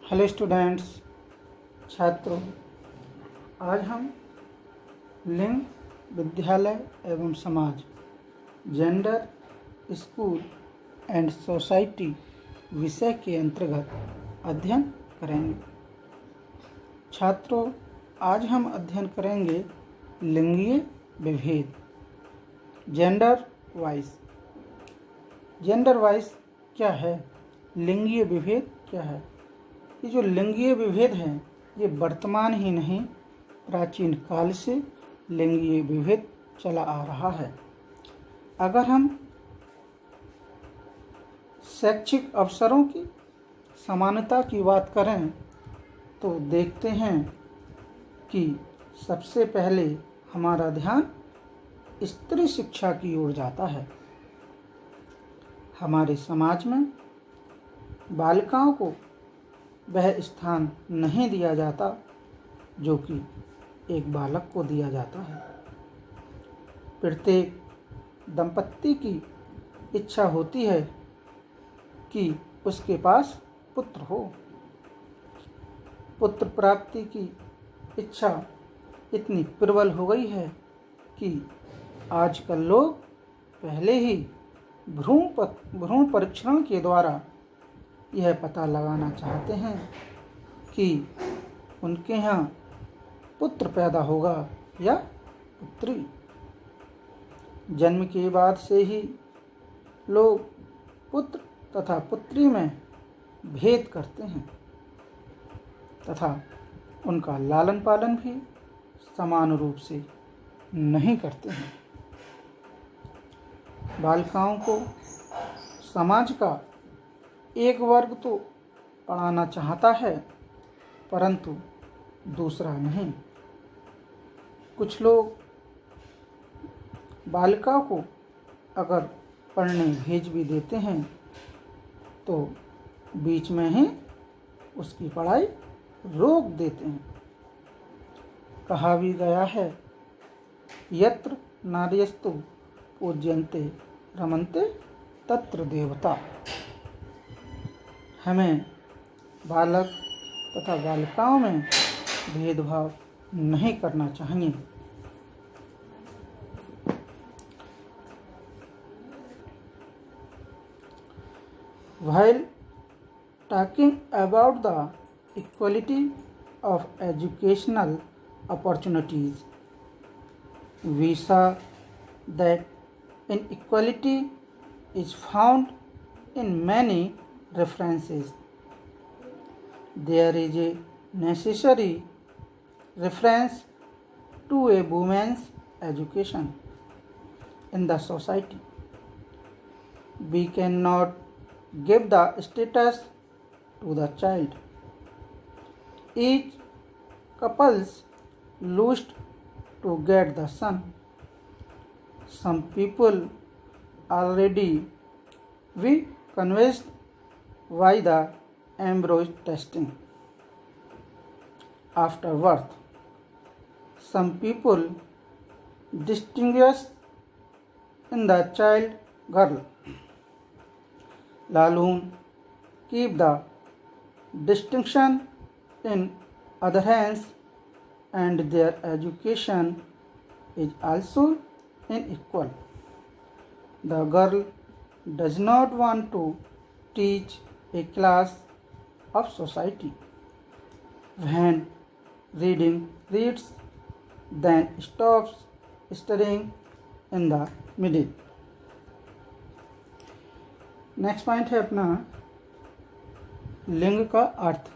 Hello students, छात्रों। आज हम लिंग, विद्यालय एवं समाज, जेंडर, स्कूल एंड सोसाइटी विषय के अंतर्गत अध्ययन करेंगे। छात्रों, आज हम अध्ययन करेंगे लिंगीय विभेद, जेंडर वाइज। जेंडर वाइज क्या है? लिंगीय विभेद क्या है? ये जो लिंगीय विभेद है, ये वर्तमान ही नहीं, प्राचीन काल से लिंगीय विभेद चला आ रहा है। अगर हम शैक्षिक अवसरों की समानता की बात करें तो देखते हैं कि सबसे पहले हमारा ध्यान स्त्री शिक्षा की ओर जाता है। हमारे समाज में बालिकाओं को वह स्थान नहीं दिया जाता जो कि एक बालक को दिया जाता है। प्रत्येक दंपत्ति की इच्छा होती है कि उसके पास पुत्र हो। पुत्र प्राप्ति की इच्छा इतनी प्रबल हो गई है कि आजकल लोग पहले ही भ्रूण परीक्षण के द्वारा यह पता लगाना चाहते हैं कि उनके यहाँ पुत्र पैदा होगा या पुत्री। जन्म के बाद से ही लोग पुत्र तथा पुत्री में भेद करते हैं तथा उनका लालन पालन भी समान रूप से नहीं करते हैं। बालिकाओं को समाज का एक वर्ग तो पढ़ाना चाहता है, परंतु दूसरा नहीं। कुछ लोग बालिका को अगर पढ़ने भेज भी देते हैं तो बीच में ही उसकी पढ़ाई रोक देते हैं। कहा भी गया है, यत्र नार्यस्तु पूज्यन्ते रमन्ते तत्र देवता। हमें बालक तथा बालिकाओं में भेदभाव नहीं करना चाहिए। While talking about the equality of educational opportunities, we saw that inequality is found in many references. There is a necessary reference to a woman's education in the society. We cannot give the status to the child. Each couples lust to get the son. Some people already we convinced by the embryo testing after birth. Some people distinguish in the child girl. Laloon keep the distinction in other hands, and their education is also unequal. The girl does not want to teach a class of society. When reading reads, then stops studying in the middle. Next point है अपना लिंग का अर्थ,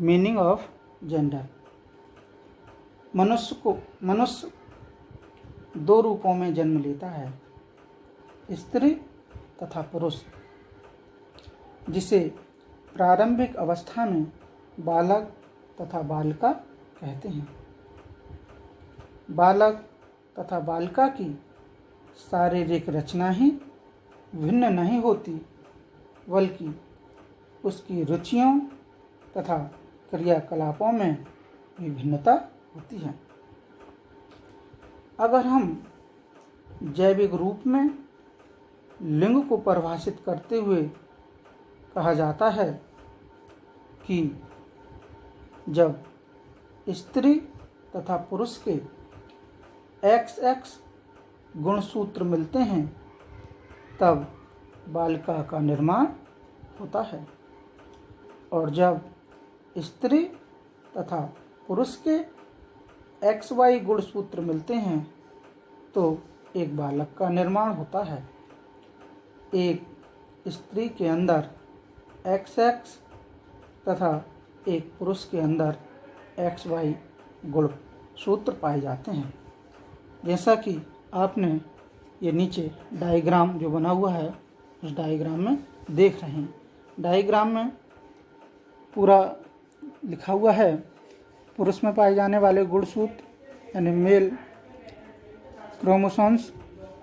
meaning of gender. मनुष्य दो रूपों में जन्म लेता है, स्त्री तथा पुरुष, जिसे प्रारंभिक अवस्था में बालक तथा बालिका कहते हैं। बालक तथा बालिका की शारीरिक रचना ही भिन्न नहीं होती, बल्कि उसकी रुचियों तथा क्रियाकलापों में भी भिन्नता होती है। अगर हम जैविक रूप में लिंग को परिभाषित करते हुए कहा जाता है कि जब स्त्री तथा पुरुष के XX गुणसूत्र मिलते हैं तब बालिका का निर्माण होता है, और जब स्त्री तथा पुरुष के XY गुणसूत्र मिलते हैं तो एक बालक का निर्माण होता है। एक स्त्री के अंदर XX तथा एक पुरुष के अंदर XY गुणसूत्र पाए जाते हैं। जैसा कि आपने ये नीचे डायग्राम जो बना हुआ है उस डायग्राम में देख रहे हैं। डायग्राम में पूरा लिखा हुआ है पुरुष में पाए जाने वाले गुणसूत्र यानी मेल क्रोमोसोम्स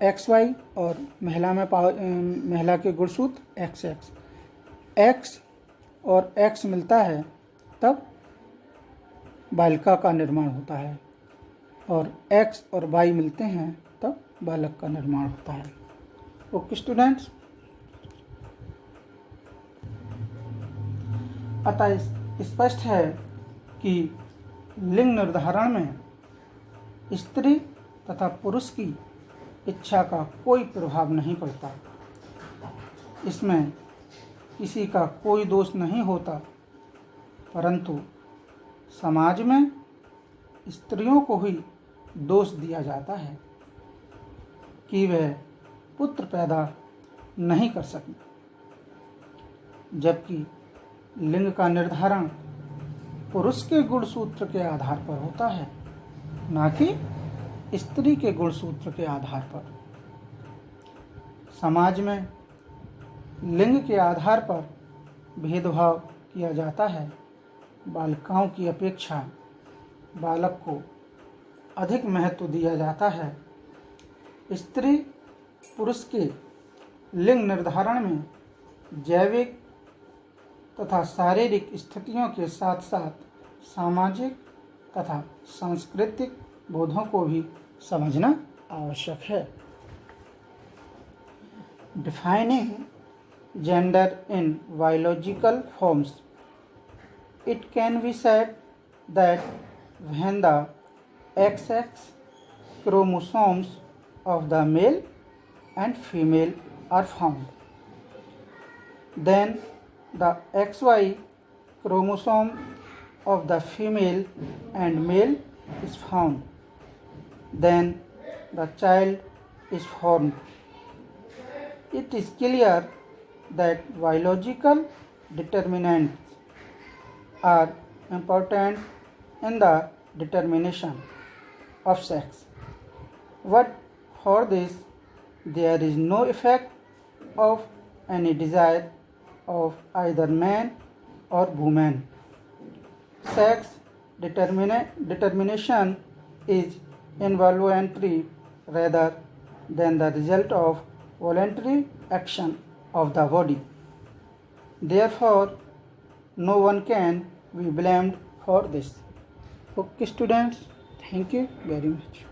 XY और महिला के गुणसूत्र XX। X और X मिलता है तब बालिका का निर्माण होता है, और X और Y मिलते हैं तब बालक का निर्माण होता है। ओके स्टूडेंट्स, अतः स्पष्ट है कि लिंग निर्धारण में स्त्री तथा पुरुष की इच्छा का कोई प्रभाव नहीं पड़ता। इसमें किसी का कोई दोष नहीं होता, परंतु समाज में स्त्रियों को ही दोष दिया जाता है कि वह पुत्र पैदा नहीं कर सकी, जबकि लिंग का निर्धारण पुरुष के गुणसूत्र के आधार पर होता है, न कि स्त्री के गुणसूत्र के आधार पर। समाज में लिंग के आधार पर भेदभाव किया जाता है। बालिकाओं की अपेक्षा बालक को अधिक महत्व दिया जाता है। स्त्री पुरुष के लिंग निर्धारण में जैविक तथा शारीरिक स्थितियों के साथ साथ सामाजिक तथा सांस्कृतिक बोधों को भी समझना आवश्यक है। Defining gender in biological forms, it can be said that when the XX chromosomes of the male and female are found, then the XY chromosome of the female and male is found, then the child is formed. It is clear that biological determinants are important in the determination of sex, but for this there is no effect of any desire of either man or woman. Sex determination is involuntary rather than the result of voluntary action of the body. Therefore, no one can be blamed for this. Okay students, thank you very much.